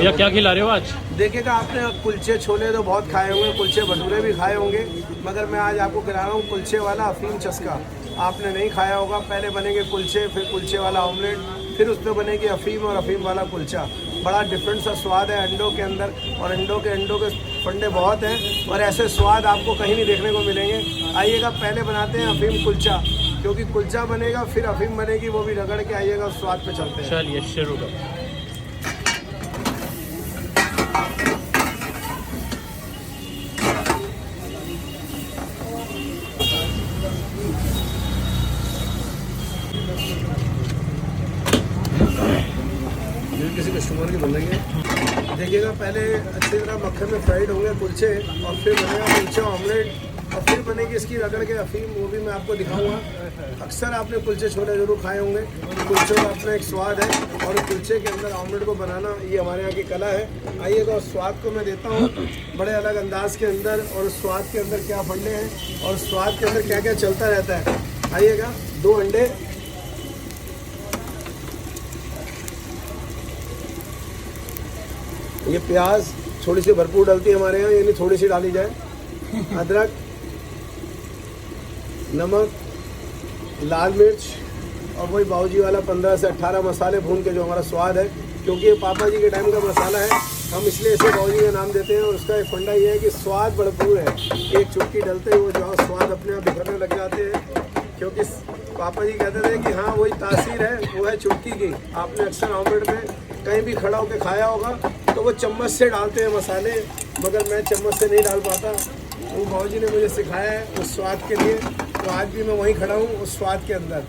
भैया क्या खिला रहे हो आज? देखिएगा, आपने कुलचे छोले तो बहुत खाए होंगे, कुलचे भटूरे भी खाए होंगे, मगर मैं आज आपको खिला रहा हूँ कुलचे वाला अफीम चस्का। आपने नहीं खाया होगा। पहले बनेंगे कुलचे, फिर कुलचे वाला ऑमलेट, फिर उसमें बनेगी अफीम और अफीम वाला कुलचा। बड़ा डिफरेंट सा स्वाद है अंडों के अंदर, और अंडों के फंडे बहुत हैं और ऐसे स्वाद आपको कहीं नहीं देखने को मिलेंगे। आइएगा, पहले बनाते हैं अफीम कुलचा, क्योंकि कुलचा बनेगा फिर अफीम बनेगी, वो भी रगड़ के आइएगा, उस स्वाद पे चलते हैं। चलिए शुरू करो। किसी कस्टमर की बन रही है। देखिएगा, पहले अच्छी तरह मक्खन में फ्राइड होंगे कुलचे, और फिर बनेगा कुलचा ऑमलेट, और फिर बनेगी इसकी रगड़ के अफीम, वो भी मैं आपको दिखाऊंगा। अक्सर आपने कुलचे छोले जरूर खाए होंगे। कुलचे का अपना एक स्वाद है, और कुलचे के अंदर ऑमलेट को बनाना ये हमारे यहाँ की कला है। आइएगा, उस स्वाद को मैं देता हूँ बड़े अलग अंदाज के अंदर, और उस स्वाद के अंदर क्या फंडे हैं और स्वाद के अंदर क्या क्या चलता रहता है। आइएगा, 2 अंडे, ये प्याज थोड़ी सी भरपूर डलती है हमारे यहाँ, यानी थोड़ी सी डाली जाए, अदरक, नमक, लाल मिर्च, और वही बाबूजी वाला 15 से 18 मसाले भून के जो हमारा स्वाद है, क्योंकि ये पापा जी के टाइम का मसाला है, हम इसलिए इसे बाबूजी का नाम देते हैं। और उसका एक फंडा ये है कि स्वाद भरपूर है, एक चुटकी डलते ही वो जो स्वाद अपने आप बिखरने लग जाते हैं, क्योंकि पापा जी कहते थे कि हाँ वही तासीर है, वो है चुटकी की। आपने अक्सर ऑमलेट में कहीं भी खड़ा होकर खाया होगा तो वो चम्मच से डालते हैं मसाले, मगर मैं चम्मच से नहीं डाल पाता। वो बाबूजी ने मुझे सिखाया है उस स्वाद के लिए, तो आज भी मैं वहीं खड़ा हूँ उस स्वाद के अंदर।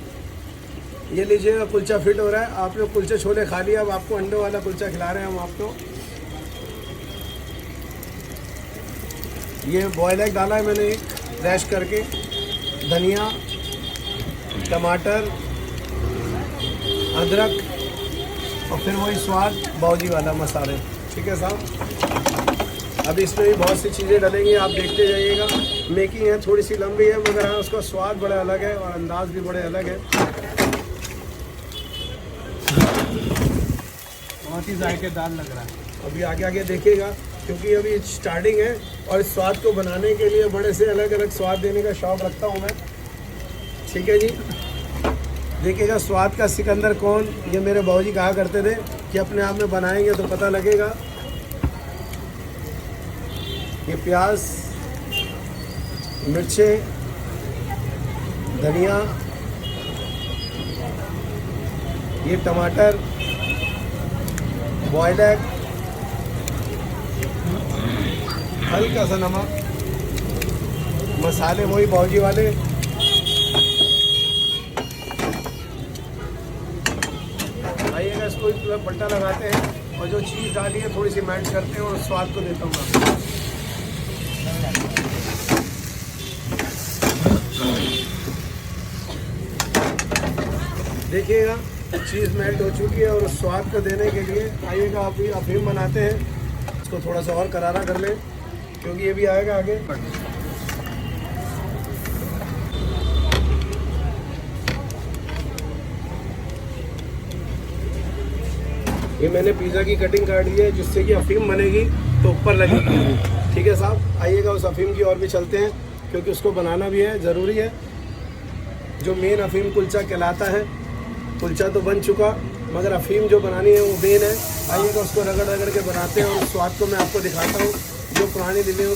ये लीजिएगा, कुलचा फिट हो रहा है। आपने कुलचे छोले खा लिया, अब आपको अंडों वाला कुलचा खिला रहे हैं हम आपको। ये बॉयल एग डाला है मैंने एक रैश करके, धनिया, टमाटर, अदरक, और फिर वही स्वाद बाबूजी वाला मसाले। ठीक है साहब, अब इसमें भी बहुत सी चीज़ें डलेंगी, आप देखते जाइएगा। मेकिंग है थोड़ी सी लंबी है, मगर हाँ उसका स्वाद बड़ा अलग है और अंदाज भी बड़े अलग है। बहुत ही जायकेदार लग रहा है। अभी आगे आगे देखिएगा, क्योंकि अभी स्टार्टिंग है, और इस स्वाद को बनाने के लिए बड़े से अलग अलग स्वाद देने का शौक़ रखता हूँ मैं। ठीक है जी, देखिएगा, स्वाद का सिकंदर कौन, ये मेरे बाबूजी कहा करते थे कि अपने आप में बनाएंगे तो पता लगेगा। ये प्याज, मिर्चें, धनिया, ये टमाटर, बॉइल्ड एग, हल्का सा नमक, मसाले वही बाबूजी वाले, आइएगा, इसको पूरा पलटा लगाते हैं, और जो चीज़ डाली है थोड़ी सी मैच करते हैं और स्वाद को देता हूँ मैं। देखिएगा, चीज़ मेल्ट हो चुकी है, और उस स्वाद को देने के लिए आइएगा, अभी अफीम बनाते हैं। इसको थोड़ा सा और करारा कर लें, क्योंकि ये भी आएगा आगे। ये मैंने पिज़्ज़ा की कटिंग काट दी है, जिससे कि अफीम बनेगी तो ऊपर लगेगी। ठीक है साहब, आइएगा, उस अफीम की और भी चलते हैं, क्योंकि उसको बनाना भी है, ज़रूरी है। जो मेन अफीम कुलचा कहलाता है, कुलचा तो बन चुका, मगर अफीम जो बनानी है वो मेन है। आइएगा, उसको रगड़ रगड़ के बनाते हैं, और उस स्वाद को मैं आपको दिखाता हूँ, जो पुरानी दिल्ली में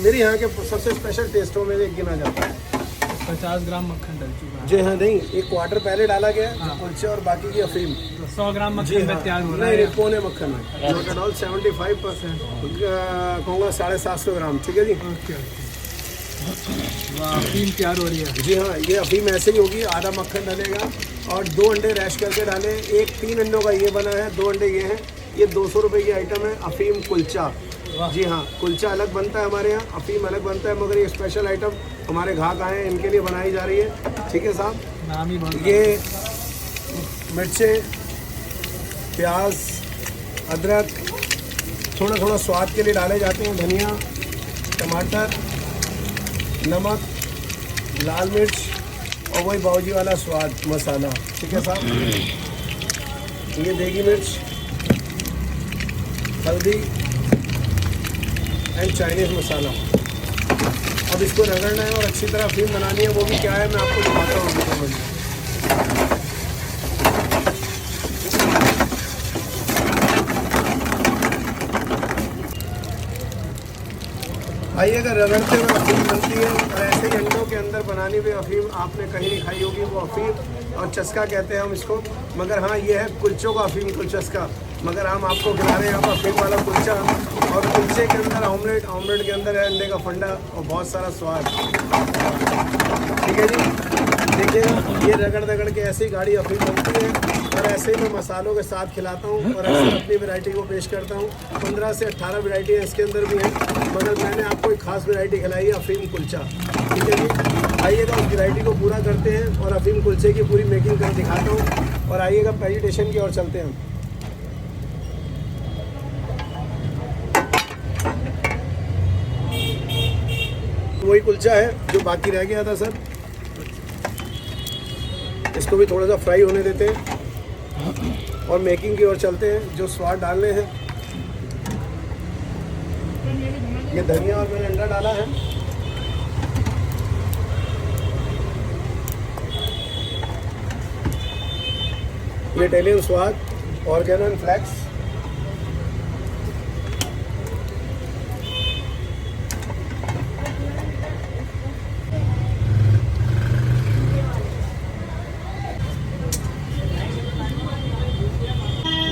मेरे यहाँ के सबसे स्पेशल टेस्टों में एक गिना जाता है। 50 ग्राम मक्खन डल चुका है। जी हाँ, नहीं, 1 क्वार्टर पहले डाला गया है कुलचे, और बाकी की अफीम। तो 100 ग्राम मक्खन में तैयार हो रहा है। नहीं, पौने मक्खन है, जो कैनॉल 75% कहूँगा 750 ग्राम। ठीक है जी, अफीम तैयार हो रही है। जी हाँ, ये अफीम ऐसे ही होगी। आधा मक्खन डलेगा, और 2 अंडे रैश करके डाले। 3 अंडों का ये बना है, 2 अंडे ये हैं। ये 200 रुपये की आइटम है, अफीम कुलचा। जी हाँ, कुलचा अलग बनता है हमारे यहाँ, अफीम अलग बनता है, मगर ये स्पेशल आइटम हमारे ग्राहक आए हैं, इनके लिए बनाई जा रही है। ठीक है साहब, नाम ही बहुत। ये मिर्चें, प्याज, अदरक थोड़ा थोड़ा स्वाद के लिए डाले जाते हैं, धनिया, टमाटर, नमक, लाल मिर्च, और वही बाबूजी वाला स्वाद मसाला। ठीक है साहब, ये देगी मिर्च, हल्दी एंड चाइनीज़ मसाला। अब इसको रगड़ना है और अच्छी तरह अफीम बनानी है। वो भी क्या है मैं आपको दिखाता हूँ। आइएगा, रगड़ते हुए अफीम बनती है और ऐसे ही अंडों के अंदर बनानी हुई अफीम आपने कहीं नहीं खाई होगी। वो अफीम और चस्का कहते हैं हम इसको, मगर हाँ ये है कुलचों का अफीम कुलचस्का। मगर हम आपको खिला रहे हैं यहाँ पर अफीम वाला कुलचा, और कुलचे के अंदर ऑमलेट, ऑमलेट के अंदर है अंडे का फंडा और बहुत सारा स्वाद। ठीक है जी, देखिएगा ये रगड़ रगड़ के ऐसे ही गाढ़ी अफीम बनती है और ऐसे ही मैं मसालों के साथ खिलाता हूँ और ऐसे अपनी वैरायटी को पेश करता हूँ। 15 से 18 वैरायटी है इसके अंदर भी है, मगर मैंने आपको एक खास वैरायटी खिलाई है अफीम कुलचा। ठीक है जी, आइएगा उस वैरायटी को पूरा करते हैं और अफीम कुलचे की पूरी मेकिंग कर दिखाता हूँ। और आइएगा प्रेजेंटेशन की ओर चलते हैं हम। वही कुलचा है जो बाकी रह गया था सर, इसको भी थोड़ा सा फ्राई होने देते हैं और मेकिंग की ओर चलते हैं। जो स्वाद डालने हैं, ये धनिया और मैंने अंडा डाला है। ये इटालियन स्वाद ऑर्गेनो एंड फ्लेक्स,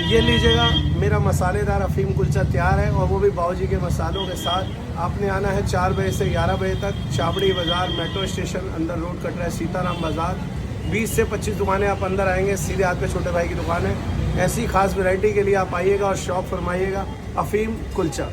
ये लीजिएगा मेरा मसालेदार अफीम कुलचा तैयार है, और वो भी बाऊजी के मसालों के साथ। आपने आना है 4 बजे से 11 बजे तक, चाबड़ी बाज़ार मेट्रो स्टेशन अंदर रोड कट रहा है सीताराम बाज़ार। 20 से 25 दुकानें आप अंदर आएंगे, सीधे हाथ पे छोटे भाई की दुकान है। ऐसी खास वैरायटी के लिए आप आइएगा और शॉप फरमाइएगा अफीम कुलचा।